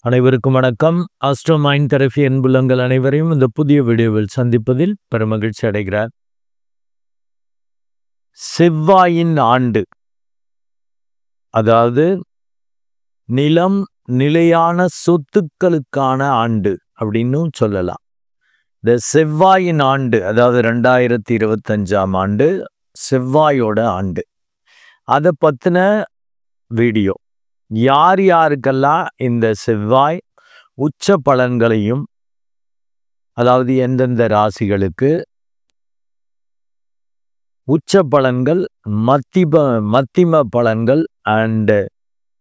அனைவருக்கும் வணக்கம். Astro mind therapy அன்புள்ளங்கள் அனைவரையும் இந்த புதிய வீடியோவில் சந்திப்பதில் பெருமகிழ்ச்சி அடைகிறார். செவ்வாயின் ஆண்டு, அதாவது நிலம் நிலையான சொத்துக்களுக்கான ஆண்டு அப்படின்னும் சொல்லலாம். இந்த செவ்வாயின் ஆண்டு, அதாவது 2025ஆம் ஆண்டு செவ்வாயோட ஆண்டு. அதை பற்றின வீடியோ. யார் யாருக்கெல்லாம் இந்த செவ்வாய் உச்ச பலன்களையும், அதாவது எந்தெந்த ராசிகளுக்கு உச்ச பலன்கள், மத்திம பலன்கள் அண்ட்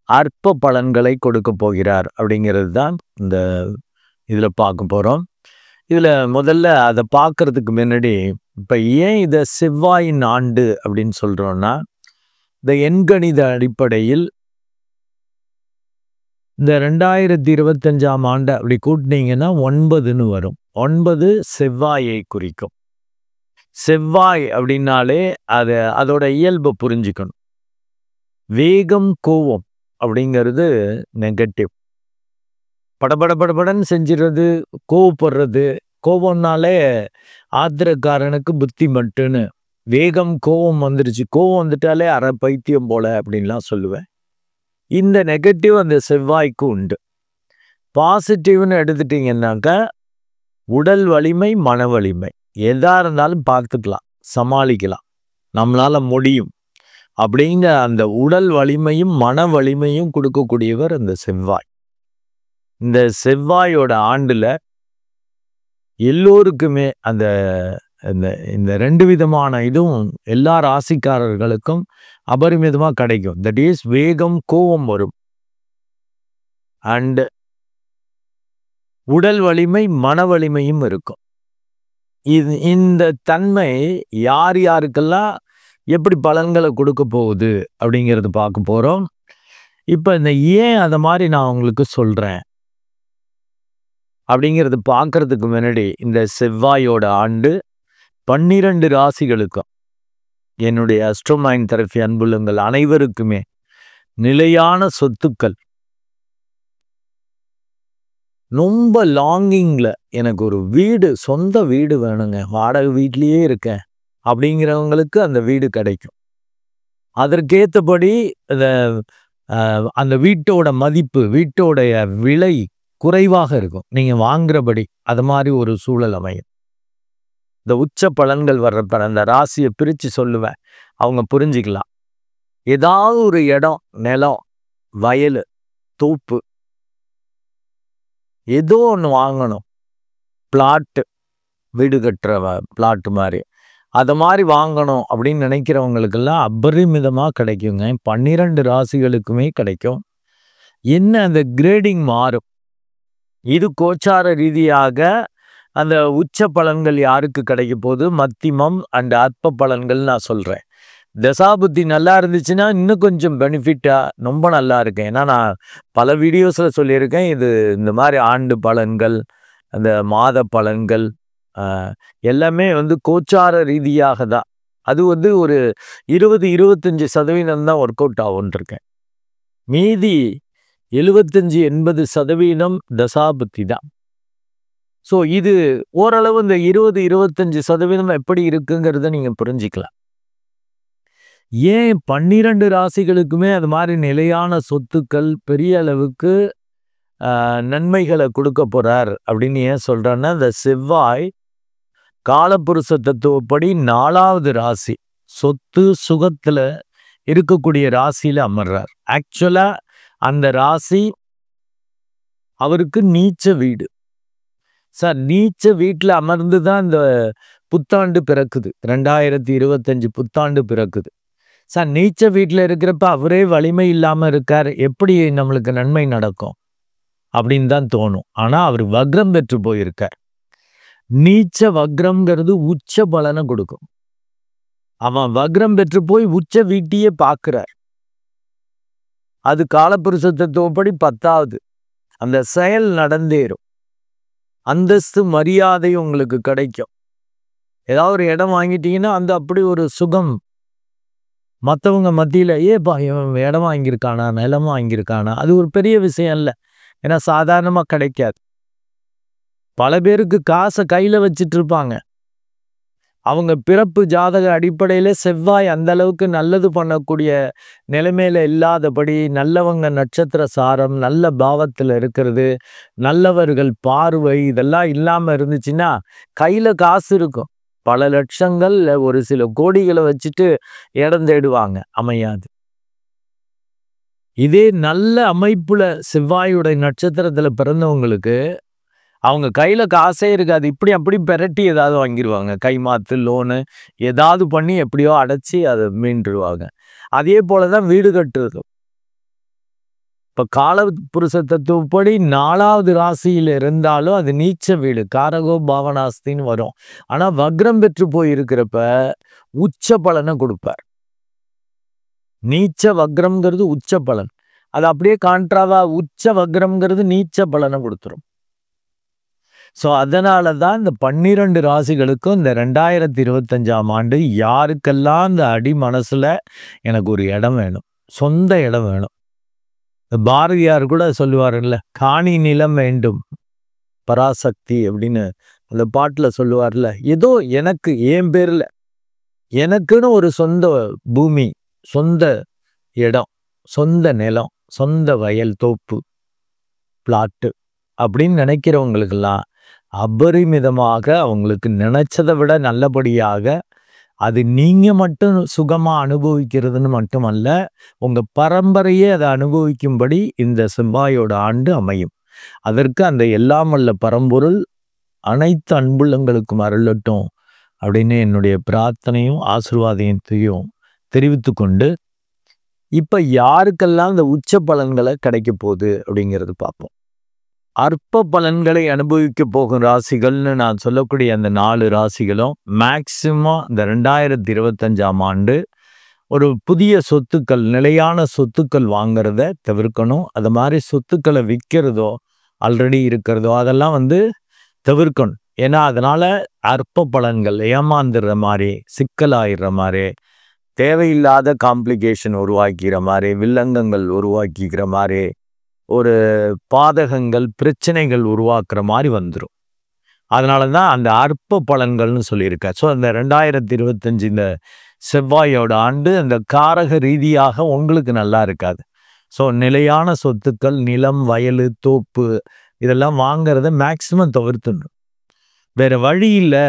அற்ப பலன்களை கொடுக்க போகிறார் அப்படிங்கிறது தான் இந்த இதில் பார்க்க போகிறோம். இதில் முதல்ல அதை பார்க்கறதுக்கு முன்னாடி, இப்போ ஏன் இதை செவ்வாயின் ஆண்டு அப்படின்னு சொல்கிறோன்னா, இந்த எண்கணித அடிப்படையில் இந்த 2025ஆம் ஆண்டு அப்படி கூட்டினீங்கன்னா 9ன்னு வரும். 9 செவ்வாயை குறிக்கும். செவ்வாய் அப்படின்னாலே அதோட இயல்பை புரிஞ்சுக்கணும். வேகம், கோவம் அப்படிங்கிறது நெகட்டிவ். படபடன்னு செஞ்சிடுறது, கோவப்படுறது. கோவம்னாலே ஆத்திரக்காரனுக்கு புத்தி மட்டுன்னு. வேகம், கோவம் வந்துருச்சு, கோவம் வந்துட்டாலே அரை பைத்தியம் போல அப்படின்லாம் சொல்லுவேன். இந்த நெகட்டிவ் அந்த செவ்வாய்க்கு உண்டு. பாசிட்டிவ்னு எடுத்துட்டீங்கன்னாக்கா உடல் வலிமை, மன வலிமை, எதா இருந்தாலும் பார்த்துக்கலாம், சமாளிக்கலாம், நம்மளால முடியும் அப்படிங்கிற அந்த உடல் வலிமையும் மன வலிமையும் கொடுக்கக்கூடியவர் அந்த செவ்வாய். இந்த செவ்வாயோட ஆண்டுல எல்லோருக்குமே அந்த இந்த 2 விதமான இதுவும் எல்லா ராசிக்காரர்களுக்கும் அபரிமிதமாக கிடைக்கும். தட் இஸ் வேகம், கோபம் வரும். அண்ட் உடல் வலிமை, மன வலிமையும் இருக்கும். இந்த தன்மை யார் யாருக்கெல்லாம் எப்படி பலன்களை கொடுக்க போகுது அப்படிங்கிறது பார்க்க போகிறோம். இப்போ இந்த ஏன் அதை மாதிரி நான் உங்களுக்கு சொல்கிறேன் அப்படிங்கிறது பார்க்கறதுக்கு முன்னாடி, இந்த செவ்வாயோட ஆண்டு 12 ராசிகளுக்கும், என்னுடைய ஆஸ்ட்ரோ மைண்ட் தெரபி அன்புள்ளங்கள் அனைவருக்குமே நிலையான சொத்துக்கள், ரொம்ப லாங்கிங்ல எனக்கு ஒரு வீடு, சொந்த வீடு வேணுங்க, வாடகை வீட்லேயே இருக்கேன் அப்படிங்கிறவங்களுக்கு அந்த வீடு கிடைக்கும். அதற்கேற்றபடி அந்த வீட்டோட மதிப்பு, வீட்டோடைய விலை குறைவாக இருக்கும், நீங்கள் வாங்குறபடி. அது மாதிரி ஒரு சூழல் அமையும். இந்த உச்ச பலன்கள் வர்றப்ப அந்த ராசியை பிரித்து சொல்லுவேன், அவங்க புரிஞ்சிக்கலாம். ஏதாவது ஒரு இடம், நிலம், வயல், தோப்பு, ஏதோ ஒன்று வாங்கணும், பிளாட்டு, வீடு கட்டுற பிளாட்டு மாதிரி, அதை மாதிரி வாங்கணும் அப்படின்னு நினைக்கிறவங்களுக்கெல்லாம் அபரிமிதமாக கிடைக்குங்க. 12 ராசிகளுக்குமே கிடைக்கும். என்ன அந்த கிரேடிங் மாறும். இது கோச்சார ரீதியாக அந்த உச்ச பலன்கள் யாருக்கு கிடைக்க போகுது, மத்திமம் அண்ட் அற்ப பலன்கள் நான் சொல்கிறேன். தசாபுத்தி நல்லா இருந்துச்சுன்னா இன்னும் கொஞ்சம் பெனிஃபிட்டாக ரொம்ப நல்லா இருக்கேன். ஏன்னா நான் பல வீடியோஸில் சொல்லியிருக்கேன், இது இந்த மாதிரி ஆண்டு பலன்கள், அந்த மாத பலன்கள் எல்லாமே கோச்சார ரீதியாக தான். அது ஒரு 20-25% தான் ஒர்க் அவுட் ஆகும்ன்றிருக்கேன். மீதி 75-80% தசாபுத்தி தான். ஸோ இது ஓரளவு இந்த 20-25% எப்படி இருக்குங்கிறத நீங்கள் புரிஞ்சிக்கலாம். ஏன் 12 ராசிகளுக்குமே அது மாதிரி நிலையான சொத்துக்கள், பெரிய அளவுக்கு நன்மைகளை கொடுக்க போகிறார் அப்படின்னு ஏன் சொல்கிறேன்னா, இந்த செவ்வாய் காலபுருஷ தத்துவப்படி 4வது ராசி, சொத்து சுகத்தில் இருக்கக்கூடிய ராசியில் அமர்றார். ஆக்சுவலாக அந்த ராசி அவருக்கு நீச்ச வீடு. சார், நீச்ச வீட்டில் அமர்ந்து தான் இந்த புத்தாண்டு பிறக்குது, 2025 புத்தாண்டு பிறக்குது. சார், நீச்ச வீட்டில் இருக்கிறப்ப அவரே வலிமை இல்லாமல் இருக்கார், எப்படி நம்மளுக்கு நன்மை நடக்கும் அப்படின்னு தான் தோணும். ஆனால் அவர் வக்ரம் பெற்று போயிருக்கார். நீச்ச வக்ரம்ங்கிறது உச்ச பலனை கொடுக்கும். அவன் வக்ரம் பெற்று போய் உச்ச வீட்டையே பார்க்கிறார். அது காலபுருஷ தத்துவப்படி 10வது. அந்த செயல் நடந்தேறும். அந்தஸ்து, மரியாதை உங்களுக்கு கிடைக்கும். ஏதாவது ஒரு இடம் வாங்கிட்டீங்கன்னா அந்த அப்படி ஒரு சுகம் மற்றவங்க மத்தியில், ஏப்பா இவன் இடம் வாங்கியிருக்கானா, நிலம் வாங்கியிருக்கானா, அது ஒரு பெரிய விஷயம் இல்லை. ஏன்னா சாதாரணமா கிடைக்காது. பல பேருக்கு காசை கையில வச்சிட்டு இருப்பாங்க. அவங்க பிறப்பு ஜாதக அடிப்படையில செவ்வாய் அந்த அளவுக்கு நல்லது பண்ணக்கூடிய நிலைமையில இல்லாதபடி, நல்லவங்க நட்சத்திர சாரம், நல்ல பாவத்துல இருக்கிறது, நல்லவர்கள் பார்வை இதெல்லாம் இல்லாம இருந்துச்சுன்னா, கையில காசு இருக்கும். பல லட்சங்கள், ஒரு சில கோடிகளை வச்சுட்டு இடம் தேடுவாங்க. அமையாது. இதே நல்ல அமைப்புல செவ்வாயுடைய நட்சத்திரத்துல பிறந்தவங்களுக்கு அவங்க கையில காசே இருக்காது. இப்படி அப்படி பெரட்டி ஏதாவது வாங்கிருவாங்க. கைமாத்து, லோனு ஏதாவது பண்ணி எப்படியோ அடைச்சி அதை மீண்டுருவாங்க. அதே போலதான் வீடு கட்டுறது. இப்ப காலபுருஷ தத்துவப்படி 4வது ராசியில இருந்தாலும் அது நீச்ச வீடு, காரகோ பாவனாஸ்தின்னு வரும். ஆனா வக்ரம் பெற்று போய் இருக்கிறப்ப உச்ச பலனை கொடுப்பார். நீச்ச வக்ரம்ங்கிறது உச்ச பலன். அது அப்படியே கான்ட்ராவா உச்ச வக்ரம்ங்கிறது நீச்ச பலனை கொடுத்துரும். ஸோ அதனால தான் இந்த 12 ராசிகளுக்கும் இந்த 2025ஆம் ஆண்டு யாருக்கெல்லாம் இந்த அடி மனசுல எனக்கு ஒரு இடம் வேணும், சொந்த இடம் வேணும். பாரதியார் கூட சொல்லுவாருல்ல, காணி நிலம் வேண்டும் பராசக்தி அப்படின்னு அந்த பாட்டுல சொல்லுவார்ல. ஏதோ எனக்கு என் பேர்ல எனக்குன்னு ஒரு சொந்த பூமி, சொந்த இடம், சொந்த நிலம், சொந்த வயல், தோப்பு, பிளாட்டு அப்படின்னு நினைக்கிறவங்களுக்கெல்லாம் அபரிமிதமாக அவங்களுக்கு நினைச்சதை விட நல்லபடியாக அது நீங்க மட்டும் சுகமா அனுபவிக்கிறதுன்னு மட்டுமல்ல, உங்க பரம்பரையே அதை அனுபவிக்கும்படி இந்த செவ்வாயோட ஆண்டு அமையும். அதற்கு அந்த எல்லாம் வல்ல பரம்பொருள் அனைத்து அன்புள்ளங்களுக்கும் அருளட்டும் அப்படின்னு என்னுடைய பிரார்த்தனையும் ஆசீர்வாதத்தையும் தெரிவித்து கொண்டு, இப்ப யாருக்கெல்லாம் இந்த உச்ச பலன்களை கிடைக்க போகுது அப்படிங்கிறது பார்ப்போம். அற்ப பலன்களை அனுபவிக்க போகும் ராசிகள்னு நான் சொல்லக்கூடிய அந்த 4 ராசிகளும் மேக்சிமம் இந்த 2025ஆம் ஆண்டு ஒரு புதிய சொத்துக்கள், நிலையான சொத்துக்கள் வாங்குறத தவிர்க்கணும். அது மாதிரி சொத்துக்களை விற்கிறதோ, ஆல்ரெடி இருக்கிறதோ அதெல்லாம் தவிர்க்கணும். ஏன்னா அதனால அற்ப பலன்கள், ஏமாந்துடுற மாதிரி, சிக்கலாயிடுற மாதிரி, தேவையில்லாத காம்ப்ளிகேஷன் உருவாக்கிற மாதிரி, வில்லங்கங்கள் உருவாக்கிக்கிற மாதிரி, ஒரு பாதகங்கள், பிரச்சனைகள் உருவாக்குற மாதிரி வந்துடும். அதனால தான் அந்த அற்ப பலன்கள்னு சொல்லியிருக்கார். ஸோ அந்த 2025 இந்த செவ்வாயோட ஆண்டு அந்த காரக ரீதியாக உங்களுக்கு நல்லா இருக்காது. ஸோ நிலையான சொத்துக்கள், நிலம், வயல், தோப்பு இதெல்லாம் வாங்கிறத மேக்சிமம் தவிர்த்துடணும். வேற வழி இல்லை,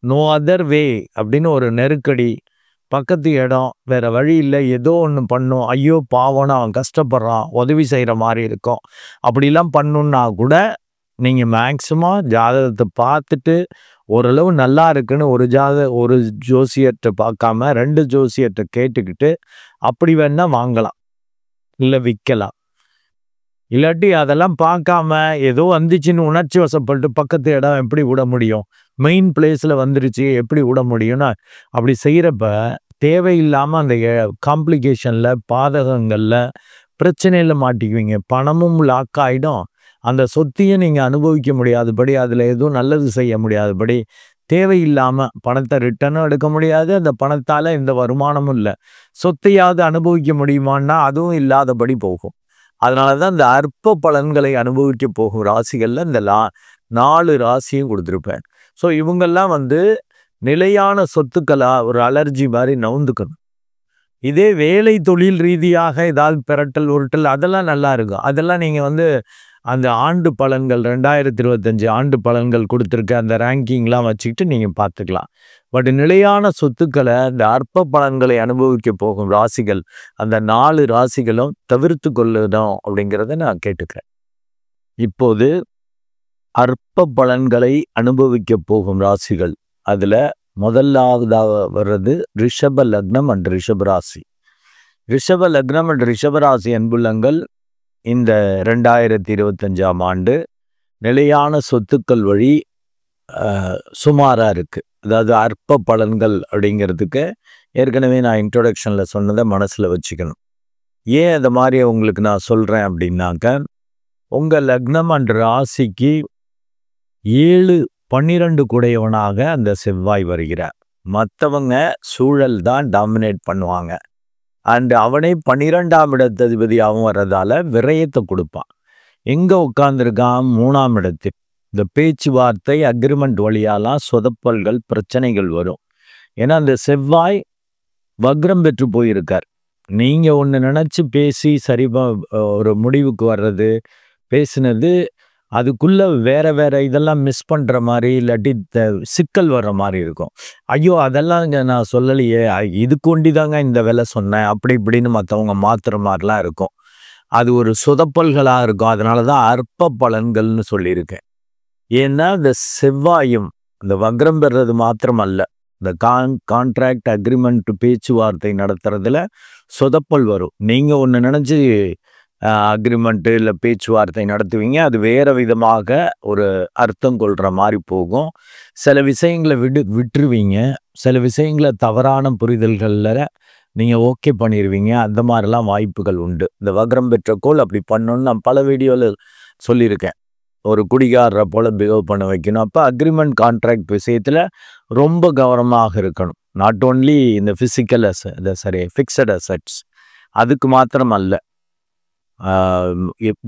நோ அதர் வே அப்படின்னு ஒரு நெருக்கடி, பக்கத்து இடம், வேற வழி இல்லை, ஏதோ ஒன்று பண்ணும், ஐயோ பாவம்னு அவன் கஷ்டப்படுறான், உதவி செய்கிற மாதிரி இருக்கும், அப்படிலாம் பண்ணுன்னா கூட நீங்கள் மேக்சிமம் ஜாதகத்தை பார்த்துட்டு ஓரளவு நல்லா இருக்குன்னு ஒரு ஜோசியர்கிட்ட பார்க்காம 2 ஜோசியர்கிட்ட கேட்டுக்கிட்டு அப்படி வேணா வாங்கலாம், இல்லை விற்கலாம். இல்லாட்டி அதெல்லாம் பார்க்காம ஏதோ வந்துச்சுன்னு உணர்ச்சி வசப்பட்டு பக்கத்து இடம் எப்படி விட முடியும், மெயின் பிளேஸில் வந்துருச்சு எப்படி விட முடியும்னா அப்படி செய்கிறப்ப தேவையில்லாமல் அந்த காம்ப்ளிகேஷனில், பாதகங்களில், பிரச்சனையில் மாட்டிக்குவீங்க. பணமும் லாக் ஆகிடும், அந்த சொத்தையும் நீங்கள் அனுபவிக்க முடியாதபடி, அதில் எதுவும் நல்லது செய்ய முடியாதபடி, தேவையில்லாமல் பணத்தை ரிட்டர்னும் எடுக்க முடியாது, அந்த பணத்தால் எந்த வருமானமும் இல்லை, சொத்தையாவது அனுபவிக்க முடியுமான்னா அதுவும் இல்லாதபடி போகும். அதனால தான் இந்த அற்ப பலன்களை அனுபவிக்க போகும் ராசிகளில் இந்த 4 ராசியும் கொடுத்துருப்பேன். ஸோ இவங்கெல்லாம் நிலையான சொத்துக்களா ஒரு அலர்ஜி மாதிரி நவுந்துக்கணும். இதே வேலை தொழில் ரீதியாக ஏதாவது பெரட்டல் உருட்டல் அதெல்லாம் நல்லா இருக்கும். அதெல்லாம் நீங்கள் அந்த ஆண்டு பலன்கள் 2025 ஆண்டு பலன்கள் கொடுத்துருக்க அந்த ரேங்கிங்லாம் வச்சுக்கிட்டு நீங்கள் பார்த்துக்கலாம். பட் நிலையான சொத்துக்களை, இந்த அற்ப பலன்களை அனுபவிக்க போகும் ராசிகள் அந்த 4 ராசிகளும் தவிர்த்து கொள்ளணும் அப்படிங்கிறத நான் கேட்டுக்கிறேன். இப்போது அற்ப பலன்களை அனுபவிக்க போகும் ராசிகள் அதுல முதலாவதாக வர்றது ரிஷப லக்னம் அண்ட் ரிஷபராசி. ரிஷப லக்னம் அண்ட் ரிஷபராசி அன்புள்ளங்கள் இந்த 2025ஆம் ஆண்டு நிலையான சொத்துக்கள் வழி சுமாரா இருக்கு. அதாவது அற்ப பலன்கள் அப்படிங்கிறதுக்கு ஏற்கனவே நான் இன்ட்ரோடக்ஷன்ல சொன்னதை மனசுல வச்சுக்கணும். ஏன் அதை மாதிரி உங்களுக்கு நான் சொல்றேன் அப்படின்னாக்க, உங்க லக்னம் அண்ட் ராசிக்கு 7, 12 கூடையவனாக அந்த செவ்வாய் வருகிறார். மற்றவங்க சூழல் தான் டாமினேட் பண்ணுவாங்க. அண்ட் அவனே 12ஆம் இடத்ததிபதியாகவும் வர்றதால விரயத்தை கொடுப்பான். எங்க உட்கார்ந்துருக்கான்? 3ஆம் இடத்தில். இந்த பேச்சுவார்த்தை அக்ரிமெண்ட் வழியாலாம் சொதப்பல்கள் பிரச்சனைகள் வரும். ஏன்னா அந்த செவ்வாய் வக்ரம் பெற்று போயிருக்கார். நீங்க ஒண்ணு நினைச்சு பேசி ஒரு முடிவுக்கு வர்றது, பேசினது அதுக்குள்ள வேற வேற இதெல்லாம் மிஸ் பண்ற மாதிரி, இல்லாட்டி சிக்கல் வர்ற மாதிரி இருக்கும். ஐயோ அதெல்லாம் நான் சொல்லலையே, இதுக்கு ஒண்டிதாங்க இந்த வேலை சொன்னேன், அப்படி இப்படின்னு மற்றவங்க மாத்துற மாதிரிலாம் இருக்கும். அது ஒரு சொதப்பல்களா இருக்கும். அதனாலதான் அற்ப பலன்கள்னு சொல்லியிருக்கேன். ஏன்னா இந்த செவ்வாயும் இந்த வக்ரம் பெறது மாத்திரம் அல்ல, இந்த கான்ட்ராக்ட் அக்ரிமெண்ட் பேச்சுவார்த்தை நடத்துறதுல சொதப்பல் வரும். நீங்க ஒண்ணு நினைச்சு அக்ரிமெண்ட் இல்ல பேச்சுவார்த்தை நடத்துவீங்க, அது வேற விதமாக ஒரு அர்த்தம் கொள்ற மாதிரி போகும். சில விஷயங்களை விட்டுருவீங்க, சில விஷயங்களை தவறான புரிதல்கள்ல நீங்க ஓகே பண்ணிடுவீங்க. அந்த மாதிரிலாம் வாய்ப்புகள் உண்டு. இந்த வக்ரம் பெற்ற கோள் அப்படி பண்ணணும்னு நான் பல வீடியோல சொல்லியிருக்கேன். ஒரு குடிகாரரை போல பிஹேவ் பண்ண வைக்கணும். அப்போ அக்ரிமெண்ட் கான்ட்ராக்ட் விஷயத்துல ரொம்ப கவனமாக இருக்கணும். நாட் ஓன்லி இந்த பிசிக்கல் ஃபிக்ஸட் அசெட்ஸ் அதுக்கு மாத்திரம் அல்ல,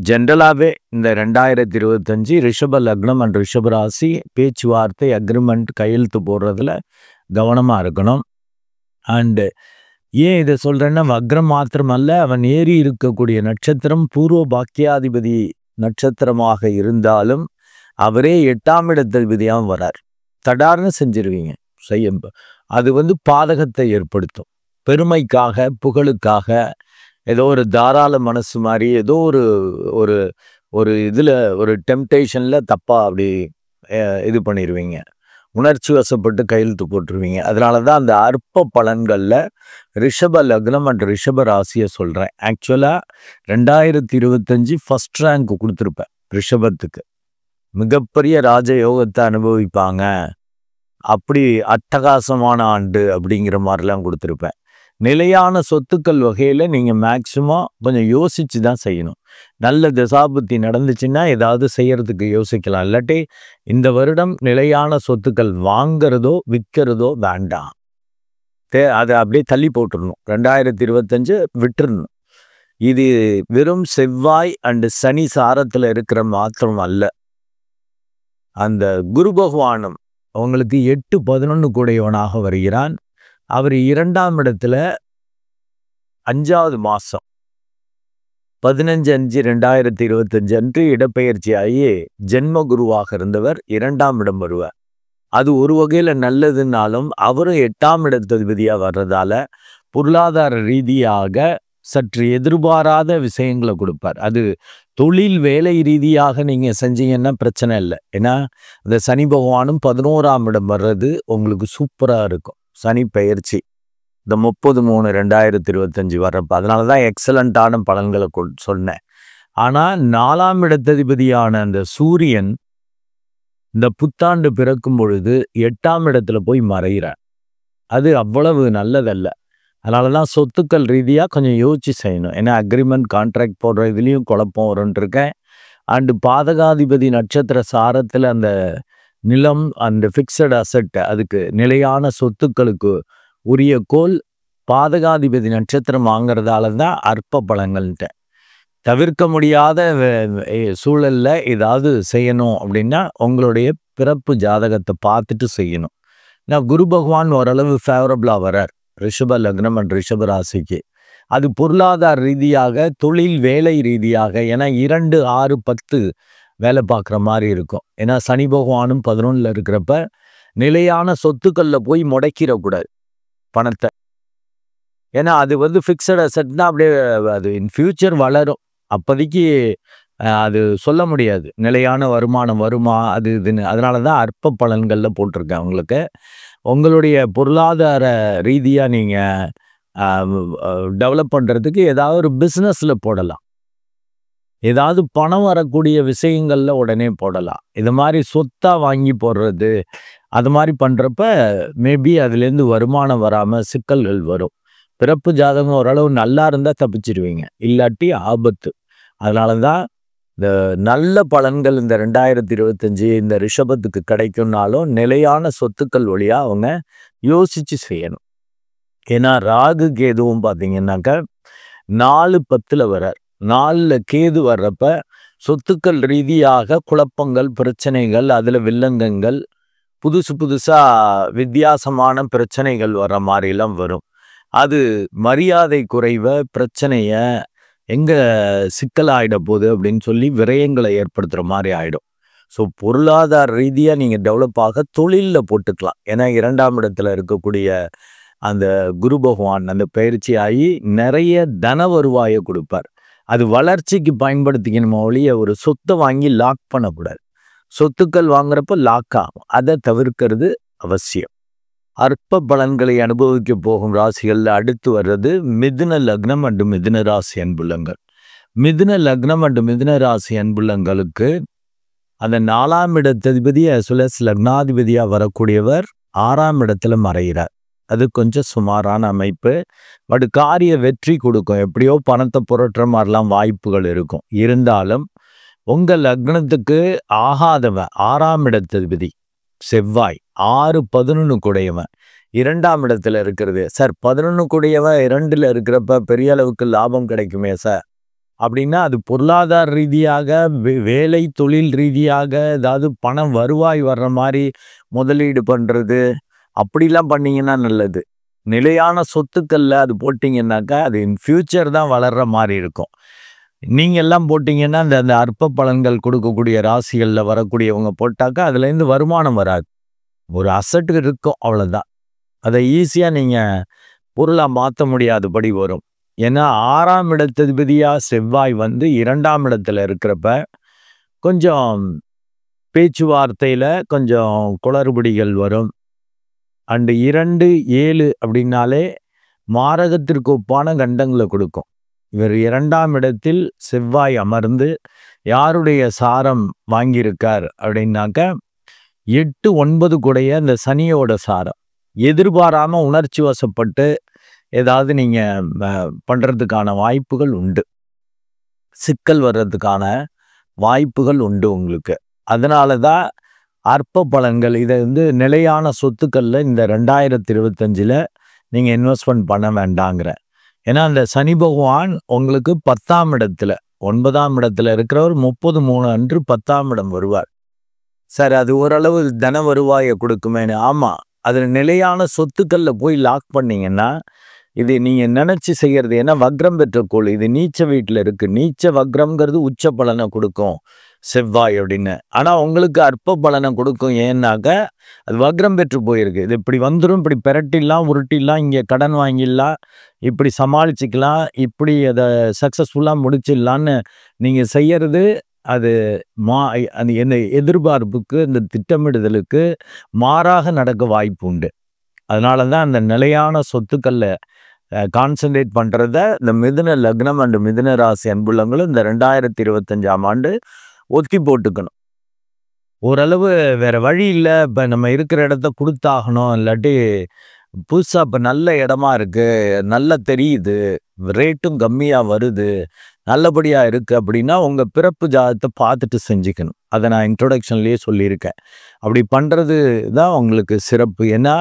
ஜென்ரலாகவே இந்த 2025 ரிஷப லக்னம் அண்ட் ரிஷப ராசி பேச்சுவார்த்தை அக்ரிமெண்ட் கையெழுத்து போடுறதுல கவனமாக இருக்கணும். அண்டு ஏன் இதை சொல்கிறேன்னா, வக்ரம் மாத்திரமல்ல, அவன் ஏறி இருக்கக்கூடிய நட்சத்திரம் பூர்வ பாக்கியாதிபதி நட்சத்திரமாக இருந்தாலும் அவரே 8ஆம் இடத்ததிபதியாகவும் வரார். தடார்னு செஞ்சிருவீங்க. அது பாதகத்தை ஏற்படுத்தும். பெருமைக்காக புகழுக்காக ஏதோ ஒரு தாராள மனசு மாதிரி ஏதோ ஒரு ஒரு இதில் ஒரு டெம்டேஷனில் தப்பாக அப்படி இது பண்ணிடுவீங்க, உணர்ச்சி வசப்பட்டு கையெழுத்து போட்டுருவீங்க. அதனால தான் அந்த அற்ப பலன்களில் ரிஷப லக்னம் அண்ட் ரிஷப ராசியை சொல்கிறேன். ஆக்சுவலாக 2025 ஃபஸ்ட் ரேங்க் கொடுத்துருப்பேன் ரிஷபத்துக்கு. மிகப்பெரிய ராஜயோகத்தை அனுபவிப்பாங்க, அப்படி அட்டகாசமான ஆண்டு அப்படிங்கிற மாதிரிலாம் கொடுத்துருப்பேன். நிலையான சொத்துக்கள் வகையில் நீங்கள் மேக்சிமம் கொஞ்சம் யோசித்து தான் செய்யணும். நல்ல தசாபுத்தி நடந்துச்சுன்னா ஏதாவது செய்யறதுக்கு யோசிக்கலாம். இல்லாட்டி இந்த வருடம் நிலையான சொத்துக்கள் வாங்கிறதோ விற்கிறதோ வேண்டாம், அதை அப்படியே தள்ளி போட்டுடணும். 2025 விட்டுறணும். இது வெறும் செவ்வாய் அண்டு சனி சாரத்தில் இருக்கிற மாத்திரம் அல்ல, அந்த குரு பகவானும் அவங்களுக்கு 8-11 கூடையவனாக வருகிறான். அவர் 2ஆம் இடத்துல 5வது மாதம் 15/5/2025 அன்று இடப்பெயர்ச்சி ஆகி ஜென்ம குருவாக இருந்தவர் 2ஆம் இடம் வருவார். அது ஒரு வகையில் நல்லதுன்னாலும் அவரும் 8ஆம் இடத்ததிபதியாக வர்றதால பொருளாதார ரீதியாக சற்று எதிர்பாராத விஷயங்களை கொடுப்பார். அது தொழில் வேலை ரீதியாக நீங்கள் செஞ்சீங்கன்னா பிரச்சனை இல்லை. ஏன்னா இந்த சனி பகவானும் 11ஆம் இடம் வர்றது உங்களுக்கு சூப்பராக இருக்கும். சனி பெயர்ச்சி இந்த 30/3/2025 வர்றப்ப, அதனால தான் எக்ஸலண்ட்டான பலன்களை சொன்னேன். ஆனால் 4ஆம் இடத்ததிபதியான அந்த சூரியன் இந்த புத்தாண்டு பிறக்கும் பொழுது 8ஆம் இடத்துல போய் மறைகிறார். அது அவ்வளவு நல்லதல்ல. அதனால தான் சொத்துக்கள் ரீதியாக கொஞ்சம் யோசிச்சு செய்யணும். ஏன்னா அக்ரிமெண்ட் கான்ட்ராக்ட் போடுற இதுலேயும் குழப்பம் வரும்ன்றிருக்கேன். அண்டு பாதகாதிபதி நட்சத்திர சாரத்தில் அந்த நிலம், அந்த ஃபிக்ஸட் அசெட், அதுக்கு நிலையான சொத்துக்களுக்கு உரிய கோல் பாதகாதிபதி நட்சத்திரம் வாங்கிறதால தான் அற்ப பலன்கள்ட்ட. தவிர்க்க முடியாத சூழல்ல ஏதாவது செய்யணும் அப்படின்னா உங்களுடைய பிறப்பு ஜாதகத்தை பார்த்துட்டு செய்யணும். நான் குரு பகவான் ஓரளவு ஃபேவரபிளாக வரார் ரிஷப லக்னம் அண்ட் ரிஷப ராசிக்கு. அது பொருளாதார ரீதியாக தொழில் வேலை ரீதியாக, ஏன்னா 2, 6, 10 வேலை பார்க்குற மாதிரி இருக்கும். ஏன்னா சனி பகவானும் 11ல் இருக்கிறப்ப நிலையான சொத்துக்களில் போய் முடக்கிடக்கூடாது பணத்தை. ஏன்னா அது ஃபிக்ஸட் அசெட்னா அப்படியே அது இன் ஃபியூச்சர் வளரும். அப்போதைக்கு அது சொல்ல முடியாது நிலையான வருமானம் வருமா அது இதுன்னு. அதனால தான் அற்ப பலன்களில் போட்டிருக்கேன் உங்களுக்கு. உங்களுடைய பொருளாதார ரீதியாக நீங்கள் டெவலப் பண்ணுறதுக்கு ஏதாவது ஒரு பிஸ்னஸில் போடலாம், ஏதாவது பணம் வரக்கூடிய விஷயங்களில் உடனே போடலாம். இது மாதிரி சொத்தாக வாங்கி போடுறது அது மாதிரி பண்ணுறப்ப மேபி அதுலேருந்து வருமானம் வராமல் சிக்கல்கள் வரும். பிறப்பு ஜாதகம் ஓரளவு நல்லா இருந்தால் தப்பிச்சிடுவீங்க, இல்லாட்டி ஆபத்து. அதனால தான் இந்த நல்ல பலன்கள் இந்த 2025 இந்த ரிஷபத்துக்கு கிடைக்கும்னாலும் நிலையான சொத்துக்கள் வழியாக அவங்க யோசித்து செய்யணும். ஏன்னா ராகு கேதுவும் பார்த்தீங்கன்னாக்கா 4-10 வர்றார். 4ல் கேது வர்றப்ப சொத்துக்கள் ரீதியாக குழப்பங்கள், பிரச்சனைகள், அதுல வில்லங்கங்கள், புதுசா வித்தியாசமான பிரச்சனைகள் வர்ற மாதிரிலாம் வரும். அது மரியாதை குறைவ, பிரச்சனைய எங்க சிக்கலாயிட போகுது அப்படின்னு சொல்லி விரயங்களை ஏற்படுத்துற மாதிரி ஆயிடும். ஸோ பொருளாதார ரீதியா நீங்க டெவலப் ஆக தொழில்ல போட்டுக்கலாம். ஏன்னா 2ஆம் இடத்துல இருக்கக்கூடிய அந்த குரு பகவான் அந்த பயிற்சி ஆகி நிறைய தன வருவாயை கொடுப்பார். அது வளர்ச்சிக்கு பயன்படுத்திக்கணுமோ ஒழிய ஒரு சொத்தை வாங்கி லாக் பண்ணக்கூடாது. சொத்துக்கள் வாங்குறப்ப லாக் ஆகும். அதை தவிர்க்கிறது அவசியம். அற்ப பலன்களை அனுபவிக்க போகும் ராசிகள்ல அடுத்து வர்றது மிதுன லக்னம் அண்டு மிதுன ராசி அன்புள்ளங்கள். மிதுன லக்னம் அண்டு மிதுன ராசி அன்புள்ளங்களுக்கு அந்த 4ஆம் இடத்ததிபதிய லக்னாதிபதியா வரக்கூடியவர் 6ஆம் இடத்துல மறைகிறார். அது கொஞ்சம் சுமாரான அமைப்பு. பட் காரிய வெற்றி கொடுக்கும். எப்படியோ பணத்தை புரட்டுற மாதிரிலாம் வாய்ப்புகள் இருக்கும். இருந்தாலும் உங்க லக்னத்துக்கு ஆகாதவன் 6ஆம் இடத்ததிபதி செவ்வாய் 6-11 கூடையவன் 2ஆம் இடத்துல இருக்கிறது. சார் 11 கூடையவன் 2ல் இருக்கிறப்ப பெரிய அளவுக்கு லாபம் கிடைக்குமே சார் அப்படின்னா அது பொருளாதார ரீதியாக வேலை தொழில் ரீதியாக ஏதாவது பணம் வருவாய் வர்ற மாதிரி முதலீடு பண்றது அப்படிலாம் பண்ணீங்கன்னா நல்லது. நிலையான சொத்துக்கள்ல அது போட்டிங்கன்னாக்கா அது இன் ஃபியூச்சர் தான் வளர்ற மாதிரி இருக்கும். நீங்க எல்லாம் போட்டிங்கன்னா அந்த அற்ப பலன்கள் கொடுக்கக்கூடிய ராசிகளில் வரக்கூடியவங்க போட்டாக்கா அதுலேருந்து வருமானம் வராது. ஒரு அசட்டு இருக்கும் அவ்வளோதான். அதை ஈஸியாக நீங்கள் பொருளாக மாற்ற முடியாதபடி வரும். ஏன்னா 6ஆம் இடத்ததிபதியா செவ்வாய் 2ஆம் இடத்துல இருக்கிறப்ப கொஞ்சம் பேச்சுவார்த்தையில் கொஞ்சம் குளறுபடிகள் வரும். அண்டு 2-7 அப்படின்னாலே மாரகத்திற்கு ஒப்பான கண்டங்களை கொடுக்கும். இவர் 2ஆம் இடத்தில் செவ்வாய் அமர்ந்து யாருடைய சாரம் வாங்கியிருக்கார் அப்படின்னாக்க 8-9 கூடைய இந்த சனியோட சாரம். எதிர்பாராம உணர்ச்சி வசப்பட்டு ஏதாவது நீங்க பண்றதுக்கான வாய்ப்புகள் உண்டு. சிக்கல் வர்றதுக்கான வாய்ப்புகள் உண்டு உங்களுக்கு. அதனாலதான் அற்ப பலன்கள் இதை நிலையான சொத்துக்கள்ல இந்த 2025ல் நீங்க இன்வெஸ்ட்மெண்ட் பண்ண வேண்டாங்கிற. ஏன்னா அந்த சனி பகவான் உங்களுக்கு 10ஆம் இடத்துல 9ஆம் இடத்துல இருக்கிறவர் 30/3 அன்று 10ஆம் இடம் வருவார். சார் அது ஓரளவு தன வருவாயை கொடுக்குமேனு. ஆமா, அதுல நிலையான சொத்துக்கள்ல போய் லாக் பண்ணீங்கன்னா இது நீங்க நினைச்சு செய்யறது. ஏன்னா வக்ரம் பெற்ற கோள் இது நீச்ச வீட்டுல இருக்கு. நீச்ச வக்ரம்ங்கிறது உச்ச பலனை கொடுக்கும் செவ்வாய் அப்படின்னு. ஆனா உங்களுக்கு அற்ப பலனை கொடுக்கும். ஏன்னாக்க அது வக்ரம் பெற்று போயிருக்கு. இது இப்படி வந்துடும், இப்படி பெரட்டிடலாம், உருட்டிடலாம், இங்கே கடன் வாங்கிடலாம், இப்படி சமாளிச்சுக்கலாம், இப்படி அதை சக்சஸ்ஃபுல்லாக முடிச்சிடலான்னு நீங்கள் செய்யறது அது அந்த என்ன எதிர்பார்ப்புக்கு இந்த திட்டமிடுதலுக்கு மாறாக நடக்க வாய்ப்பு உண்டு. அதனால தான் அந்த நிலையான சொத்துக்களில் கான்சன்ட்ரேட் பண்ணுறத இந்த மிதுன லக்னம் அண்டு மிதுன ராசி அன்புள்ளங்களும் இந்த 2025ஆம் ஆண்டு ஒத்தி போட்டுக்கணும். ஓரளவு வேற வழி இல்லை. இப்போ நம்ம இருக்கிற இடத்த கொடுத்தாகணும். இல்லாட்டி புதுசாக இப்போ நல்ல இடமா இருக்கு, நல்லா தெரியுது, ரேட்டும் கம்மியாக வருது, நல்லபடியாக இருக்குது அப்படின்னா உங்கள் பிறப்பு ஜாதகத்தை பார்த்துட்டு செஞ்சுக்கணும். அதை நான் இன்ட்ரோடக்ஷன்லேயே சொல்லியிருக்கேன். அப்படி பண்ணுறது தான் உங்களுக்கு சிறப்பு. ஏன்னா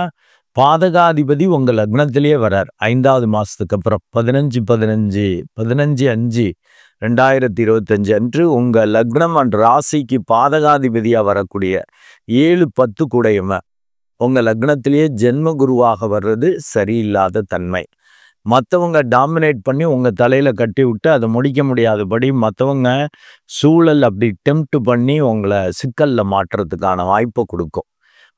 பாதகாதிபதி உங்கள் லக்னத்திலேயே வரார் 5வது மாதத்துக்கு அப்புறம் 15-5-2025 அன்று உங்கள் லக்னம் அண்ட் ராசிக்கு பாதகாதிபதியாக வரக்கூடிய 7-10 கூடையவன் உங்கள் லக்னத்திலேயே ஜென்ம குருவாக வர்றது சரியில்லாத தன்மை. மற்றவங்க டாமினேட் பண்ணி உங்கள் தலையில் கட்டி விட்டு அதை முடிக்க முடியாதபடி மற்றவங்க சூழல் அப்படி டெம்ப்ட் பண்ணி உங்களை சிக்கலில் மாற்றுறதுக்கான வாய்ப்பை கொடுக்கும்.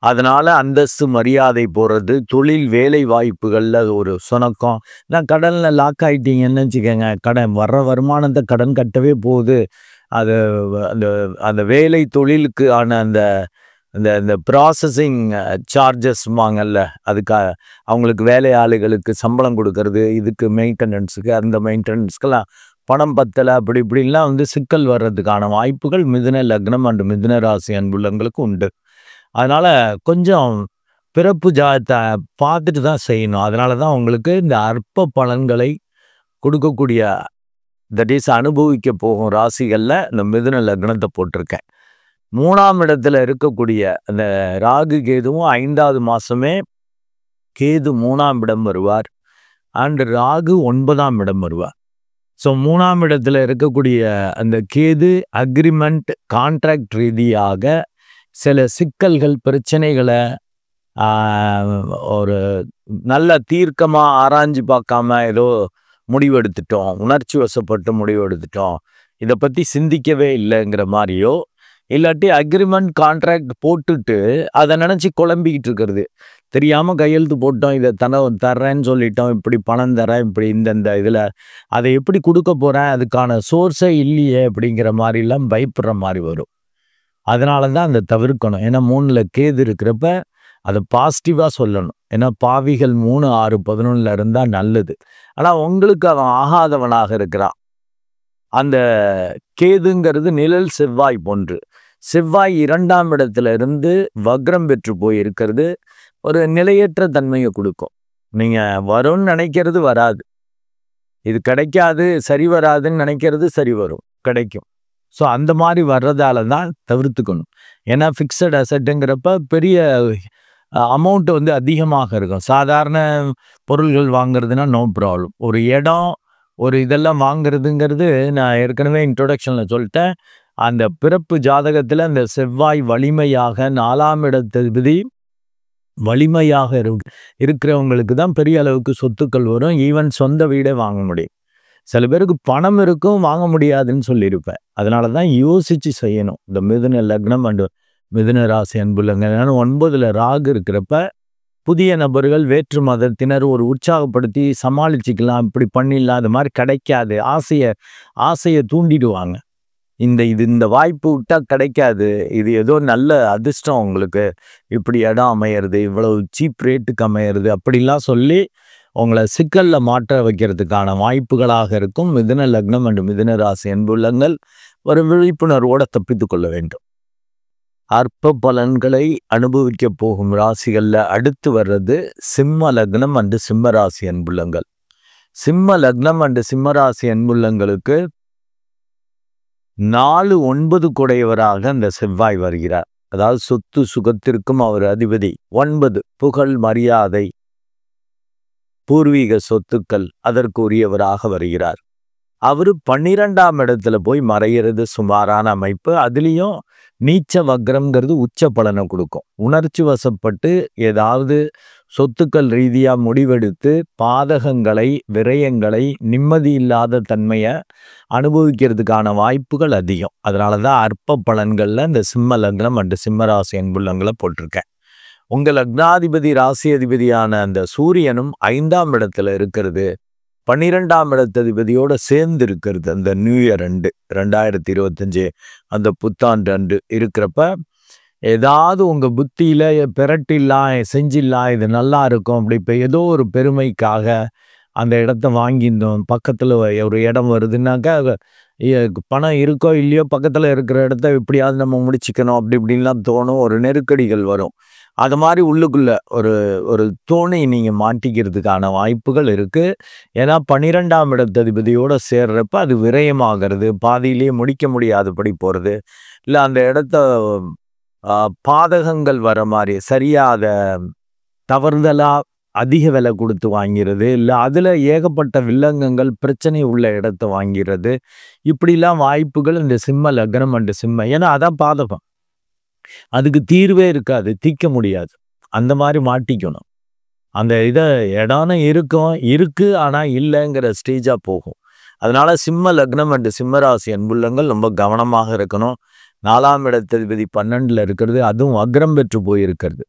அதனால அந்தஸ்து மரியாதை போகிறது, தொழில் வேலை வாய்ப்புகளில் ஒரு சுணக்கம். நான் கடனில் லாக் ஆகிட்டீங்கன்னு வச்சுக்கோங்க, கடன் வர்ற வருமானத்தை கடன் கட்டவே போகுது. அது அந்த அந்த வேலை தொழிலுக்கு ஆன அந்த இந்த ப்ராசஸிங் சார்ஜஸ்மாங்கல்ல, அதுக்காக அவங்களுக்கு வேலை ஆளுகளுக்கு சம்பளம் கொடுக்கறது, இதுக்கு மெயின்டெனன்ஸுக்கு அந்த மெயின்டெனன்ஸ்க்கெல்லாம் பணம் பத்தலை, அப்படி இப்படிலாம் சிக்கல் வர்றதுக்கான வாய்ப்புகள் மிதுன லக்னம் அண்டு மிதுன ராசி அன்புள்ளங்களுக்கு உண்டு. அதனால் கொஞ்சம் பிறப்பு ஜாதகத்தை பார்த்துட்டு தான் செய்யணும். அதனால தான் உங்களுக்கு இந்த அற்ப பலன்களை கொடுக்கக்கூடிய தட் இஸ் அனுபவிக்க போகும் ராசிகளில் இந்த மிதுன லக்னத்தை போட்டிருக்கேன். 3ஆம் இடத்துல இருக்கக்கூடிய அந்த ராகு கேதுவும் 5வது மாதமே கேது 3ஆம் இடம் வருவார் அண்டு ராகு 9ஆம் இடம் வருவார். ஸோ 3ஆம் இடத்துல இருக்கக்கூடிய அந்த கேது அக்ரிமெண்ட் கான்ட்ராக்ட் ரீதியாக சில சிக்கல்கள் பிரச்சனைகளை ஒரு நல்ல தீர்க்கமா ஆராய்ஞ்சு பார்க்காம ஏதோ முடிவெடுத்துட்டோம், உணர்ச்சி வசப்பட்டு முடிவெடுத்துட்டோம், இதை பத்தி சிந்திக்கவே இல்லைங்கிற மாதிரியோ, இல்லாட்டி அக்ரிமெண்ட் கான்ட்ராக்ட் போட்டுட்டு அதை நினைச்சு குழம்பிக்கிட்டு இருக்கிறது, தெரியாம கையெழுத்து போட்டோம், இதை தர்றேன்னு சொல்லிட்டோம், இப்படி பணம் தரேன், இப்படி இந்த இதுல அதை எப்படி கொடுக்க போறேன், அதுக்கான சோர்ஸே இல்லையே அப்படிங்கிற மாதிரிலாம் பயப்படுற மாதிரி வரும். அதனால தான் அந்த தவிர்க்கணும். ஏன்னா 3ல் கேது இருக்கிறப்ப அதை பாசிட்டிவா சொல்லணும். ஏன்னா பாவிகள் 3, 6, 11 இருந்தா நல்லது. ஆனா உங்களுக்கு அவன் ஆகாதவனாக இருக்கிறான். அந்த கேதுங்கிறது நிழல் செவ்வாய் போன்று. செவ்வாய் 2ஆம் இடத்துல இருந்து வக்ரம் பெற்று போய் இருக்கிறது ஒரு நிலையற்ற தன்மையை கொடுக்கும். நீங்க வரும்னு நினைக்கிறது வராது, இது கிடைக்காது சரி வராதுன்னு நினைக்கிறது சரி வரும், கிடைக்கும். ஸோ அந்த மாதிரி வர்றதால தான் தவிர்த்துக்கணும். ஏன்னா ஃபிக்ஸட் அசட்டுங்கிறப்ப பெரிய அமௌண்ட் வந்து அதிகமாக இருக்கும். சாதாரண பொருள்கள் வாங்குறதுனா நோ ப்ராப்ளம். ஒரு இடம் ஒரு இதெல்லாம் வாங்குறதுங்கிறது நான் ஏற்கனவே இன்ட்ரோடக்ஷனில் சொல்லிட்டேன். அந்த பிறப்பு ஜாதகத்தில் அந்த செவ்வாய் வலிமையாக 4ஆம் இடத்ததிபதி வலிமையாக இருக்கிறவங்களுக்கு தான் பெரிய அளவுக்கு சொத்துக்கள் வரும். ஈவன் சொந்த வீடே வாங்க முடியும். சில பேருக்கு பணம் இருக்கும், வாங்க முடியாதுன்னு சொல்லியிருப்பேன். அதனால தான் யோசிச்சு செய்யணும். இந்த மிதுன லக்னம் அண்டு மிதுன ராசி அன்புள்ளங்க. 9ல் ராகு இருக்கிறப்ப புதிய நபர்கள் வேற்று மதத்தினர் ஒரு உற்சாகப்படுத்தி சமாளிச்சுக்கலாம், இப்படி பண்ணிடலாம், அது மாதிரி கிடைக்காது, ஆசையை தூண்டிடுவாங்க. இந்த வாய்ப்பு விட்டா கிடைக்காது, இது ஏதோ நல்ல அதிர்ஷ்டம் உங்களுக்கு, இப்படி இடம் அமையிறது, இவ்வளவு சீப் ரேட்டுக்கு அமையிறது அப்படிலாம் சொல்லி உங்களை சிக்கல்ல மாற்ற வைக்கிறதுக்கான வாய்ப்புகளாக இருக்கும். மிதுன லக்னம் அண்டு மிதுன ராசி அன்புள்ளங்கள் ஒரு விழிப்புணர்வோட தப்பித்து கொள்ள வேண்டும். அற்ப பலன்களை அனுபவிக்க போகும் ராசிகள்ல அடுத்து வர்றது சிம்ம லக்னம் அண்டு சிம்ம ராசி அன்புள்ளங்கள். சிம்ம லக்னம் அண்டு சிம்ம ராசி அன்புள்ளங்களுக்கு 4, 9 குடையவராக அந்த செவ்வாய் வருகிறார். அதாவது சொத்து சுகத்திற்கும் அவர் அதிபதி. 9 புகழ் மரியாதை பூர்வீக சொத்துக்கள் அதற்கு உரியவராக வருகிறார். அவரு 12ஆம் இடத்துல போய் மறைகிறது சுமாரான அமைப்பு. அதுலேயும் நீச்ச வக்ரம்ங்கிறது உச்ச பலனை கொடுக்கும். உணர்ச்சி வசப்பட்டு ஏதாவது சொத்துக்கள் ரீதியாக முடிவெடுத்து பாதகங்களை விரயங்களை நிம்மதி இல்லாத தன்மையை அனுபவிக்கிறதுக்கான வாய்ப்புகள் அதிகம். அதனால தான் அற்ப பலன்களில் இந்த சிம்ம லக்னம் அண்டு சிம்ம ராசி அன்புள்ளங்களை போட்டிருக்கேன். உங்கள் லக்னாதிபதி ராசி அதிபதியான அந்த சூரியனும் 5ஆம் இடத்துல இருக்கிறது, 12ஆம் இடத்ததிபதியோட சேர்ந்து இருக்கிறது. அந்த நியூ இயர் 2025 அந்த புத்தாண்டு அன்று இருக்கிறப்ப ஏதாவது உங்க புத்தியில பெரட்டிடலாம், செஞ்சிடலாம், இது நல்லா இருக்கும், அப்படி இப்போ ஏதோ ஒரு பெருமைக்காக அந்த இடத்த வாங்கியிருந்தோம், பக்கத்துல ஒரு இடம் வருதுன்னாக்கா பணம் இருக்கோ இல்லையோ பக்கத்துல இருக்கிற இடத்த எப்படியாவது நம்ம முடிச்சுக்கணும் அப்படி இப்படின்லாம் தோணும். ஒரு நெருக்கடிகள் வரும். அது மாதிரி உள்ளுக்குள்ள ஒரு தோணை நீங்க மாட்டிக்கிறதுக்கான வாய்ப்புகள் இருக்கு. ஏன்னா 12ஆம் இடத்ததிபதியோட சேர்றப்ப அது விரயமாகிறது, பாதியிலேயே முடிக்க முடியாதபடி போறது, இல்லை அந்த இடத்த பாதகங்கள் வர மாதிரி சரியா அதை தவறுதலா அதிக விலை கொடுத்து வாங்கிறது, இல்லை அதில் ஏகப்பட்ட வில்லங்கங்கள் பிரச்சனை உள்ள இடத்த வாங்கிறது, இப்படிலாம் வாய்ப்புகள் இந்த சிம்ம லக்னம் அண்டு சிம்ம. ஏன்னா அதான் பாதகம், அதுக்கு தீர்வே இருக்காது, தீர்க்க முடியாது. அந்த மாதிரி மாட்டிக்கணும். அந்த இடம்னு இருக்கு ஆனால் இல்லைங்கிற ஸ்டேஜாக போகும். அதனால சிம்ம லக்னம் அண்டு சிம்ம ராசி அன்புள்ளங்கள் ரொம்ப கவனமாக இருக்கணும். 4ஆம் இடத்ததிபதி 12ல் இருக்கிறது, அதுவும் வக்ரம் பெற்று போயிருக்கிறது.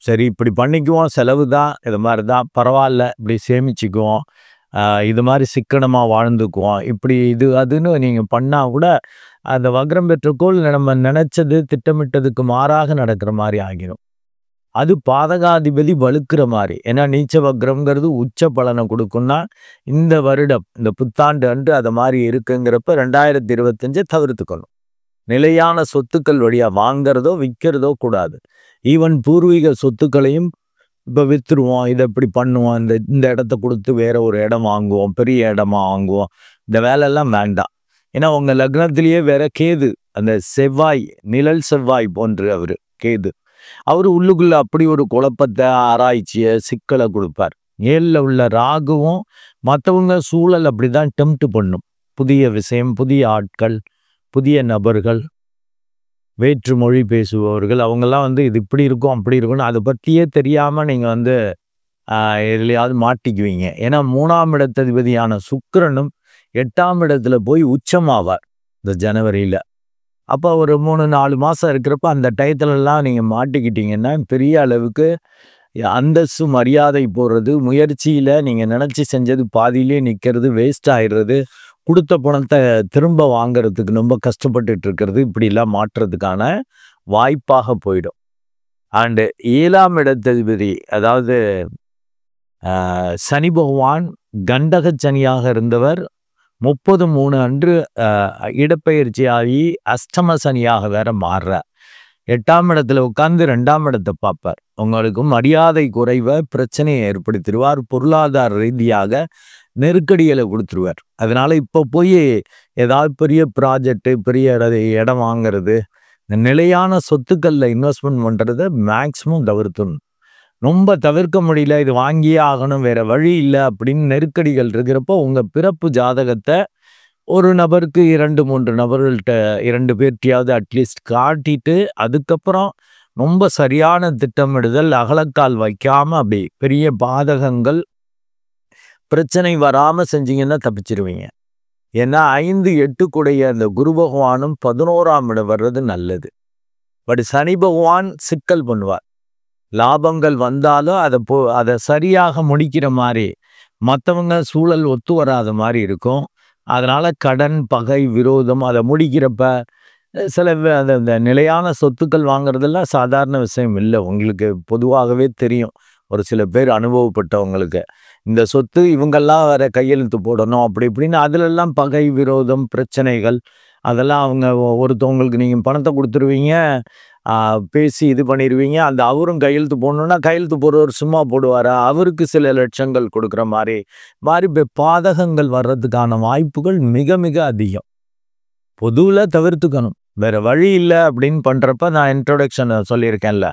சரி இப்படி பண்ணிக்குவோம், செலவு தான், இது மாதிரி தான், பரவாயில்ல, இப்படி சேமிச்சுக்குவோம், இது மாதிரி சிக்கனமாக வாழ்ந்துக்குவோம், இப்படி இது அதுன்னு நீங்கள் பண்ணால் கூட அந்த வக்ரம் பெற்றக்கோள் நம்ம நினச்சது திட்டமிட்டதுக்கு மாறாக நடக்கிற மாதிரி ஆகிரும். அது பாதகாதிபதி வலுக்கிற மாதிரி. ஏன்னா நீச்ச வக்ரம்ங்கிறது உச்ச பலனை கொடுக்கும்னா இந்த வருடம் இந்த புத்தாண்டு அன்று அதை மாதிரி இருக்குங்கிறப்ப 2025 தவிர்த்துக்கணும். நிலையான சொத்துக்கள் வழியாக வாங்கிறதோ விற்கிறதோ கூடாது. ஈவன் பூர்வீக சொத்துக்களையும் இப்போ விற்றுருவோம், இதை இப்படி பண்ணுவோம், இந்த இடத்த கொடுத்து வேற ஒரு இடம் வாங்குவோம், பெரிய இடமா வாங்குவோம், இந்த வேலையெல்லாம் வேண்டாம். ஏன்னா உங்கள் லக்னத்திலேயே வேற கேது, அந்த செவ்வாய் நிழல் செவ்வாய் போன்று அவர் கேது, அவர் உள்ளுக்குள்ள அப்படி ஒரு குழப்பத்தை ஆராய்ச்சியை சிக்கலை கொடுப்பார். 7ல் உள்ள ராகுவும் மற்றவங்க சூழல் அப்படிதான் டெம்ப்ட் பண்ணும். புதிய விஷயம், புதிய ஆட்கள், புதிய நபர்கள், வேற்று மொழி பேசுபவர்கள், அவங்கெல்லாம் வந்து இது இப்படி இருக்கும் அப்படி இருக்கும்னு அதை பற்றியே தெரியாமல் நீங்கள் வந்து எதுலையாவது மாட்டிக்குவீங்க. ஏன்னா 3ஆம் இடத்ததிபதியான சுக்கிரனும் 8ஆம் இடத்துல போய் உச்சமாவார் இந்த ஜனவரியில். அப்போ ஒரு 3-4 மாதம் இருக்கிறப்ப அந்த டயத்துலலாம் நீங்கள் மாட்டிக்கிட்டீங்கன்னா பெரிய அளவுக்கு அந்தஸ்து மரியாதை போடுறது, முயற்சியில் நீங்கள் நினச்சி செஞ்சது பாதியிலே நிற்கிறது, வேஸ்ட் ஆயிடுறது, கொடுத்த பணத்தை திரும்ப வாங்கிறதுக்கு ரொம்ப கஷ்டப்பட்டுட்டு இருக்கிறது, இப்படிலாம் மாற்றுறதுக்கான வாய்ப்பாக போயிடும். அண்டு 7ஆம் இடத்ததிபதி அதாவது சனி பகவான் கண்டக சனியாக இருந்தவர் 30/3 அன்று இடப்பெயர்ச்சியாகி அஷ்டம சனியாக வேற மாறுறார். 8ஆம் இடத்துல உட்கார்ந்து 2ஆம் இடத்தை பார்ப்பார். உங்களுக்கு மரியாதை குறைவை பிரச்சனையை ஏற்படுத்திடுவார். பொருளாதார ரீதியாக நெருக்கடிகளை கொடுத்துருவார். அதனால இப்போ போய் ஏதாவது பெரிய ப்ராஜெக்டு, பெரிய இடம் வாங்கிறது, இந்த நிலையான சொத்துக்களில் இன்வெஸ்ட்மெண்ட் பண்ணுறதை மேக்சிமம் தவிர்த்துணும். ரொம்ப தவிர்க்க முடியல, இது வாங்கியே ஆகணும், வேற வழி இல்லை அப்படின்னு நெருக்கடிகள் இருக்கிறப்போ உங்கள் பிறப்பு ஜாதகத்தை ஒரு நபருக்கு 2-3 நபர்கள்ட்ட 2 பேர்ட்டையாவது அட்லீஸ்ட் காட்டிட்டு அதுக்கப்புறம் ரொம்ப சரியான திட்டமிடுதல், அகலக்கால் வைக்காமல் அப்படி பெரிய பாதகங்கள் பிரச்சனை வராமல் செஞ்சீங்கன்னா தப்பிச்சிருவீங்க. ஏன்னா 5-8 கூடைய அந்த குரு பகவானும் 11ஆம் இடம் வர்றது நல்லது. பட் சனி பகவான் சிக்கல் பண்ணுவார். லாபங்கள் வந்தாலும் அதை சரியாக முடிக்கிற மாதிரி, மற்றவங்க சூழல் ஒத்து வராத மாதிரி இருக்கும். அதனால் கடன், பகை, விரோதம் அதை முடிக்கிறப்ப சில அந்த நிலையான சொத்துக்கள் வாங்குறதெல்லாம் சாதாரண விஷயம் இல்லை. உங்களுக்கு பொதுவாகவே தெரியும், ஒரு சில பேர் அனுபவப்பட்டவங்களுக்கு இந்த சொத்து இவங்கெல்லாம் வேற கையெழுத்து போடணும் அப்படி இப்படின்னு அதிலெல்லாம் பகை, விரோதம், பிரச்சனைகள், அதெல்லாம் அவங்க ஒருத்தவங்களுக்கு நீங்கள் பணத்தை கொடுத்துருவீங்க, பேசி இது பண்ணிடுவீங்க. அந்த அவரும் கையெழுத்து போடணுன்னா கையெழுத்து போடுறவர் சும்மா போடுவாரா? அவருக்கு சில லட்சங்கள் கொடுக்குற மாதிரி பாதகங்கள் வர்றதுக்கான வாய்ப்புகள் மிக மிக அதிகம். பொதுவில் தவிர்த்துக்கணும், வேற வழி இல்லை அப்படின்னு பண்ணுறப்ப நான் இன்ட்ரோடக்ஷன் சொல்லியிருக்கேன்ல,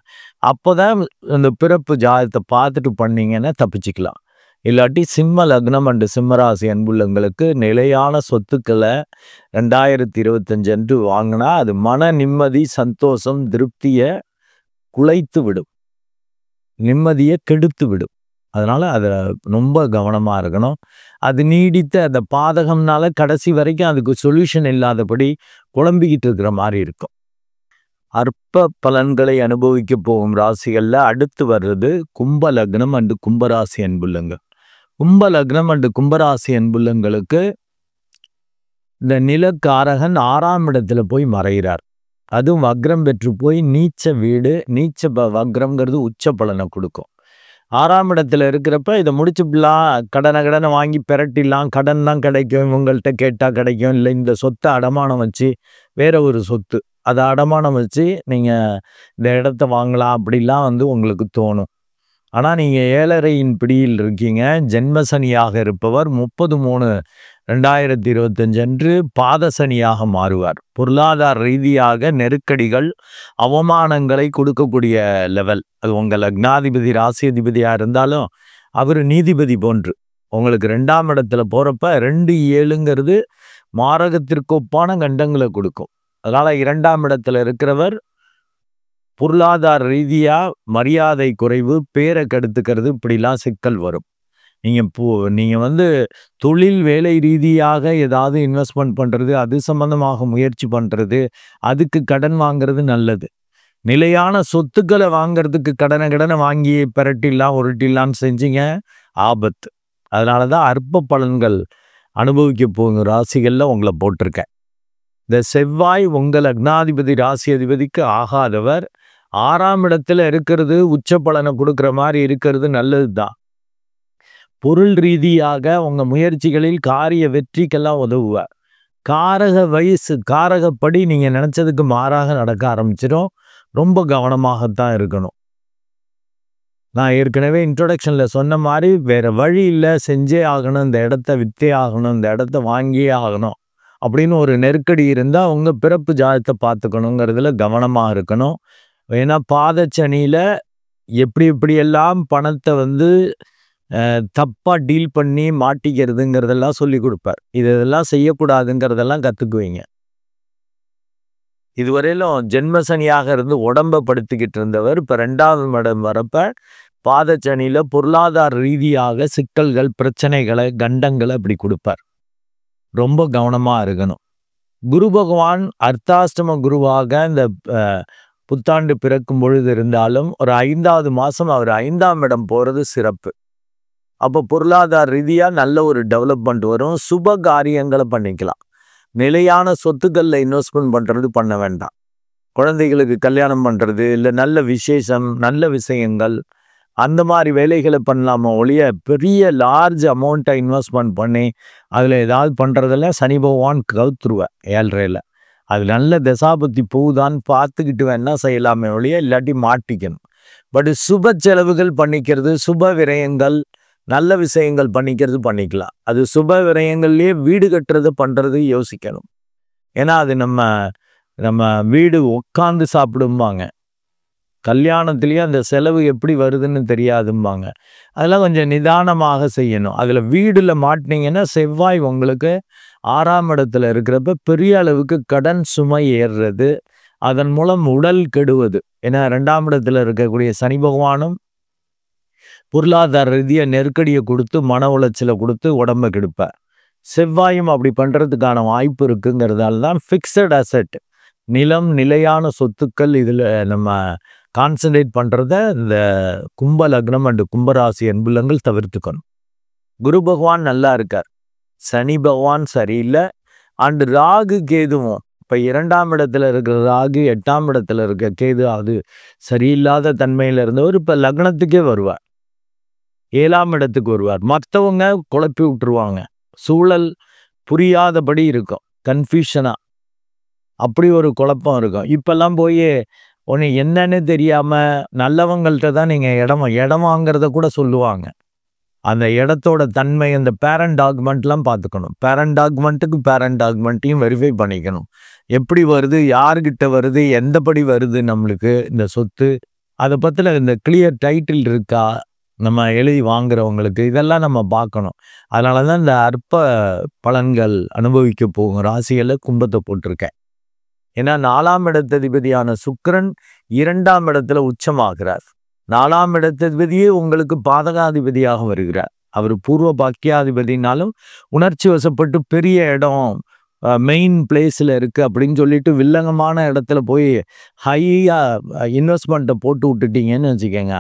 அப்போ தான் இந்த பிறப்பு ஜாதகத்தை பார்த்துட்டு பண்ணிங்கன்னா தப்பிச்சிக்கலாம். இல்லாட்டி சிம்ம லக்னம் அண்டு சிம்மராசி அன்புள்ளங்களுக்கு நிலையான சொத்துக்களை 2025 அன்று வாங்கினா அது மன நிம்மதி, சந்தோஷம், திருப்தியை குலைத்து விடும், நிம்மதியை கெடுத்து விடும். அதனால் அதை ரொம்ப கவனமாக இருக்கணும். அது நீடித்த அந்த பாதகம்னால கடைசி வரைக்கும் அதுக்கு சொல்யூஷன் இல்லாதபடி குழம்பிக்கிட்டு இருக்கிற மாதிரி இருக்கும். அற்ப பலன்களை அனுபவிக்க போகும் ராசிகளில் அடுத்து வர்றது கும்ப லக்னம் அண்டு கும்பராசி அன்புள்ளங்க. கும்ப லக்னம் அண்டு கும்பராசி அன்புள்ளங்களுக்கு இந்த நிலக்காரகன் 6ஆம் இடத்துல போய் மறைகிறார். அதுவும் வக்ரம் பெற்று போய் நீச்ச வீடு, நீச்ச வக்ரம்ங்கிறது உச்ச பலனை கொடுக்கும். 6ஆம் இடத்துல இருக்கிறப்ப இதை முடிச்சுக்கலாம், கடனை வாங்கி பெரட்டிடலாம், கடன் தான் கிடைக்கும், இவங்கள்ட்ட கேட்டால் கிடைக்கும், இல்லை இந்த சொத்தை அடமானம் வச்சு வேற ஒரு சொத்து அதை அடமானம் வச்சு நீங்கள் இந்த இடத்த வாங்கலாம் அப்படிலாம் வந்து உங்களுக்கு தோணும். ஆனால் நீங்கள் 7.5 பிடியில் இருக்கீங்க. ஜென்மசனியாக இருப்பவர் 30/3/2025 அன்று பாதசனியாக மாறுவார். பொருளாதார ரீதியாக நெருக்கடிகள், அவமானங்களை கொடுக்கக்கூடிய லெவல். அது உங்கள் லக்னாதிபதி ராசியதிபதியாக இருந்தாலும் அவர் நீதிபதி போன்று உங்களுக்கு 2ஆம் இடத்துல போகிறப்ப 2-7ங்கிறது மாரகத்திற்கு ஒப்பான கண்டங்களை கொடுக்கும். அதனால் 2ஆம் இடத்துல இருக்கிறவர் பொருளாதார ரீதியாக மரியாதை குறைவு, பேரை கெடுத்துக்கிறது, இப்படிலாம் சிக்கல் வரும். நீங்கள் வந்து தொழில் வேலை ரீதியாக ஏதாவது இன்வெஸ்ட்மெண்ட் பண்ணுறது, அது சம்பந்தமாக முயற்சி பண்ணுறது, அதுக்கு கடன் வாங்கிறது நல்லது. நிலையான சொத்துக்களை வாங்கிறதுக்கு கடனை வாங்கி பெரட்டிடலாம், உருட்டிடலான்னு செஞ்சீங்க, ஆபத்து. அதனால தான் அற்ப பலன்கள் அனுபவிக்க போகும் ராசிகளில் உங்களை போட்டிருக்கேன். இந்த செவ்வாய் உங்கள் லக்னாதிபதி ராசி அதிபதிக்கு ஆகாதவர் 6ஆம் இடத்துல இருக்கிறது, உச்ச பலனை கொடுக்குற மாதிரி இருக்கிறது நல்லது தான். பொருள் ரீதியாக உங்கள் முயற்சிகளில் காரிய வெற்றிக்கெல்லாம் உதவுவார். காரக வயசு, காரகப்படி நீங்கள் நினச்சதுக்கு மாறாக நடக்க ஆரம்பிச்சிடும். ரொம்ப கவனமாகத்தான் இருக்கணும். நான் ஏற்கனவே இன்ட்ரோடக்ஷனில் சொன்ன மாதிரி வேறு வழி இல்லை, செஞ்சே ஆகணும், இந்த இடத்த விற்றே ஆகணும், இந்த இடத்த வாங்கியே ஆகணும் அப்படின்னு ஒரு நெருக்கடி இருந்தால் உங்கள் பிறப்பு ஜாதகத்தை பார்த்துக்கணுங்கிறதுல கவனமாக இருக்கணும். ஏன்னா பாதச்சனியில் எப்படியெல்லாம் பணத்தை வந்து தப்பா டீல் பண்ணி மாட்டிக்கிறதுங்கிறதெல்லாம் சொல்லி கொடுப்பார். இதெல்லாம் செய்யக்கூடாதுங்கிறதெல்லாம் கற்றுக்குவீங்க. இதுவரையிலும் ஜென்மசனியாக இருந்து உடம்பை படுத்திக்கிட்டு இருந்தவர் இப்போ 2வது இடம் வரப்ப பாதச்சனியில் பொருளாதார ரீதியாக சிக்கல்கள், பிரச்சனைகளை, கண்டங்களை அப்படி கொடுப்பார். ரொம்ப கவனமாக இருக்கணும். குரு பகவான் அர்த்தாஷ்டம குருவாக இந்த புத்தாண்டு பிறக்கும் பொழுது இருந்தாலும் ஒரு 5வது மாதம் அவர் 5ஆம் இடம் போகிறது சிறப்பு. அப்போ பொருளாதார ரீதியாக நல்ல ஒரு டெவலப்மெண்ட் வரும். சுப காரியங்களை பண்ணிக்கலாம். நிலையான சொத்துக்களில் இன்வெஸ்ட்மெண்ட் பண்ணுறது பண்ண வேண்டாம். குழந்தைகளுக்கு கல்யாணம் பண்ணுறது, இல்லை நல்ல விசேஷம், நல்ல விஷயங்கள், அந்த மாதிரி வேலைகளை பண்ணலாமா ஒழிய பெரிய லார்ஜ் அமௌண்ட்டை இன்வெஸ்ட்மெண்ட் பண்ணி அதில் ஏதாவது பண்ணுறதெல்லாம் சனி பகவான் கவுத்துருவேன் 7.5. அது நல்ல தசாபத்தி போகுதான்னு பார்த்துக்கிட்டு வேணா செய்யலாமே ஒழிய இல்லாட்டி மாட்டிக்கணும். பட் சுப செலவுகள் பண்ணிக்கிறது, சுப விரயங்கள், நல்ல விஷயங்கள் பண்ணிக்கிறது பண்ணிக்கலாம். அது சுப விரயங்கள்லேயே வீடு கட்டுறது பண்ணுறது யோசிக்கணும். ஏன்னா அது நம்ம வீடு உட்காந்து சாப்பிடும்பாங்க. கல்யாணத்துலேயே அந்த செலவு எப்படி வருதுன்னு தெரியாதும்பாங்க. அதெல்லாம் கொஞ்சம் நிதானமாக செய்யணும். அதில் வீடில் மாட்டினீங்கன்னா செவ்வாய் உங்களுக்கு 6ஆம் இடத்துல இருக்கிறப்ப பெரிய அளவுக்கு கடன் சுமை ஏறுறது, அதன் மூலம் உடல் கெடுவது. ஏன்னா 2ஆம் இடத்துல இருக்கக்கூடிய சனி பகவானும் பொருளாதார ரீதியாக நெருக்கடியை கொடுத்து மன உளைச்சலை கொடுத்து உடம்பை கெடுப்பார். செவ்வாயும் அப்படி பண்ணுறதுக்கான வாய்ப்பு இருக்குங்கிறதால தான் ஃபிக்ஸட் அசெட், நிலம், நிலையான சொத்துக்கள் இதில் நம்ம கான்சன்ட்ரேட் பண்ணுறத இந்த கும்ப லக்னம் அண்டு கும்பராசி அன்புள்ளங்கள் தவிர்த்துக்கணும். குரு பகவான் நல்லா இருக்கார், சனி பகவான் சரியில்லை. அண்டு ராகு கேதுவும் இப்போ 2ஆம் இடத்துல இருக்கிற ராகு, 8ஆம் இடத்துல இருக்க கேது, அது சரியில்லாத தன்மையில் இருந்தவர் இப்போ லக்னத்துக்கே வருவார், 7ஆம் இடத்துக்கு வருவார். மற்றவங்க குழப்பி விட்டுருவாங்க, சூழல் புரியாதபடி இருக்கும், கன்ஃபியூஷனாக அப்படி ஒரு குழப்பம் இருக்கும். இப்பெல்லாம் போய் ஒன்று என்னன்னு தெரியாமல் நல்லவங்கள்ட்ட தான் நீங்கள் இடம் வாங்கிறத கூட சொல்லுவாங்க. அந்த இடத்தோட தன்மை, அந்த பேரண்ட் டாக்குமெண்ட்லாம் பார்த்துக்கணும். பேரண்ட் டாக்குமெண்ட்டையும் வெரிஃபை பண்ணிக்கணும். எப்படி வருது, யார்கிட்ட வருது, எந்தபடி வருது நம்மளுக்கு இந்த சொத்து, அதை பற்றின இந்த கிளியர் டைட்டில் இருக்கா நம்ம எழுதி வாங்குறவங்களுக்கு, இதெல்லாம் நம்ம பார்க்கணும். அதனால தான் இந்த அற்ப பலன்கள் அனுபவிக்க போகும் ராசிகளை கும்பத்தை போட்டிருக்கேன். ஏன்னா 4ஆம் இடத்ததிபதியான சுக்கிரன் 2ஆம் இடத்துல உச்சமாகிறார். 4ஆம் இடத்ததிபதியே உங்களுக்கு பாதகாதிபதியாக வருகிறார். அவர் பூர்வ பாக்கியாதிபதினாலும் உணர்ச்சி வசப்பட்டு பெரிய இடம் மெயின் பிளேஸில் இருக்குது அப்படின்னு சொல்லிட்டு வில்லங்கமான இடத்துல போய் ஹையாக இன்வெஸ்ட்மெண்ட்டை போட்டு விட்டுட்டீங்கன்னு வச்சுக்கோங்க,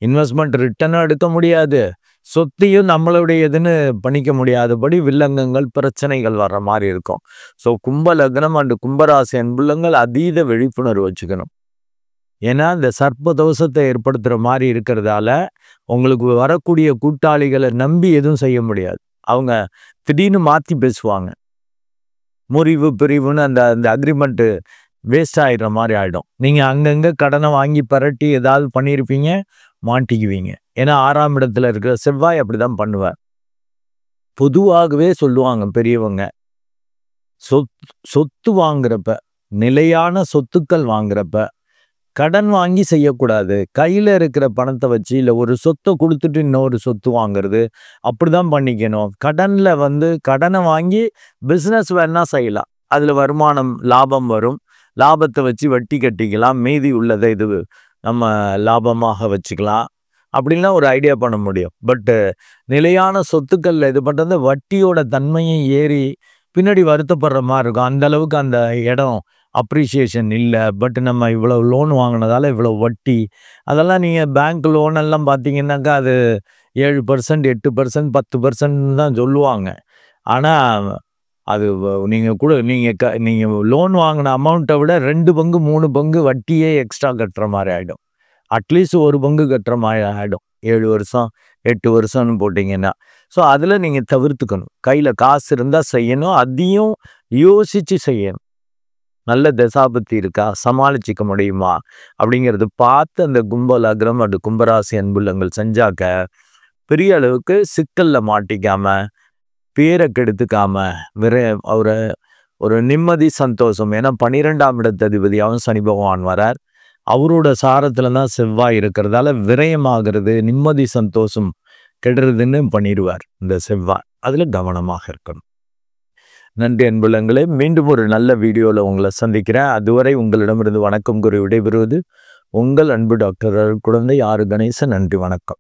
இன்வெஸ்ட்மெண்ட் ரிட்டர்னும் எடுக்க முடியாது, சொத்தையும் நம்மளுடையதுன்னு பண்ணிக்க முடியாதபடி வில்லங்கங்கள், பிரச்சனைகள் வர்ற மாதிரி இருக்கும். ஸோ கும்ப லக்னம் அண்டு கும்பராசி அன்புள்ளங்கள் அதீத விழிப்புணர்வு வச்சுக்கணும். ஏன்னா இந்த சர்ப்ப தோஷத்தை ஏற்படுத்துகிற மாதிரி இருக்கிறதால உங்களுக்கு வரக்கூடிய கூட்டாளிகளை நம்பி எதுவும் செய்ய முடியாது. அவங்க திடீர்னு மாற்றி பேசுவாங்க, முறிவு பிரிவுன்னு அந்த அக்ரிமெண்ட்டு வேஸ்ட் ஆகிடுற மாதிரி ஆகிடும். நீங்கள் அங்கங்கே கடனை வாங்கி பரட்டி ஏதாவது பண்ணியிருப்பீங்க, மாட்டிக்குவீங்க. ஏன்னா 6ஆம் இடத்துல இருக்கிற செவ்வாய் அப்படி தான் பண்ணுவார். பொதுவாகவே சொல்லுவாங்க பெரியவங்க, சொத்து வாங்குறப்ப, நிலையான சொத்துக்கள் வாங்குறப்ப கடன் வாங்கி செய்யக்கூடாது. கையில் இருக்கிற பணத்தை வச்சு, இல்லை ஒரு சொத்தை கொடுத்துட்டு இன்னொரு சொத்து வாங்குறது, அப்படி தான் பண்ணிக்கணும். கடனை வாங்கி பிஸ்னஸ் வேணா செய்யலாம், அதில் வருமானம் லாபம் வரும், லாபத்தை வச்சு வட்டி கட்டிக்கலாம், மீதி உள்ளதை இது நம்ம லாபமாக வச்சுக்கலாம், அப்படின்லாம் ஒரு ஐடியா பண்ண முடியும். பட்டு நிலையான சொத்துக்களில் இது பண்ணுறது வட்டியோட தன்மையும் ஏறி பின்னாடி வருத்தப்படுற மாதிரி இருக்கும். அந்தளவுக்கு அந்த இடம் அப்ரிஷியேஷன் இல்லை. பட் நம்ம இவ்வளோ லோன் வாங்கினதால இவ்வளோ வட்டி, அதெல்லாம் நீங்கள் பேங்க் லோனெல்லாம் பார்த்தீங்கன்னாக்கா அது 7%, 8%, 10% தான் சொல்லுவாங்க. ஆனால் அது நீங்கள் லோன் வாங்கின அமௌண்ட்டை விட 2 பங்கு 3 பங்கு வட்டியே எக்ஸ்ட்ரா கட்டுற மாதிரி ஆகிடும். அட்லீஸ்ட் 1 பங்கு கட்டுற மாதிரி ஆகிடும் 7 வருஷம் 8 வருஷம்னு போட்டிங்கன்னா. ஸோ அதில் நீங்கள் தவிர்த்துக்கணும். கையில் காசு இருந்தால் செய்யணும், அதையும் யோசித்து செய்யணும். நல்ல தசாபத்தி இருக்கா, சமாளிச்சிக்க முடியுமா அப்படிங்கிறது பார்த்து அந்த கும்ப லக்னம் அண்டு கும்பராசி அன்புள்ளங்கள் செஞ்சாக்க பெரிய அளவுக்கு சிக்கலில் மாட்டிக்காமல், பேரை கெடுத்துக்காமல் ஒரு நிம்மதி சந்தோஷம். ஏன்னா 12ஆம் இடத்ததிபதியாகவும் சனி பகவான் வரார், அவரோட சாரத்தில் தான் செவ்வாய் இருக்கிறதால விரயமாகிறது, நிம்மதி சந்தோஷம் கெடுறதுன்னு பண்ணிடுவார் இந்த செவ்வாய். அதில் கவனமாக இருக்கணும். நன்றி அன்புள்ளங்களே. மீண்டும் ஒரு நல்ல வீடியோவில் உங்களை சந்திக்கிறேன். அதுவரை உங்களிடமிருந்து வணக்கம் கூறி விடைபெறுவது உங்கள் அன்பு டாக்டர் குழந்தை ஆறு கணேசன். நன்றி, வணக்கம்.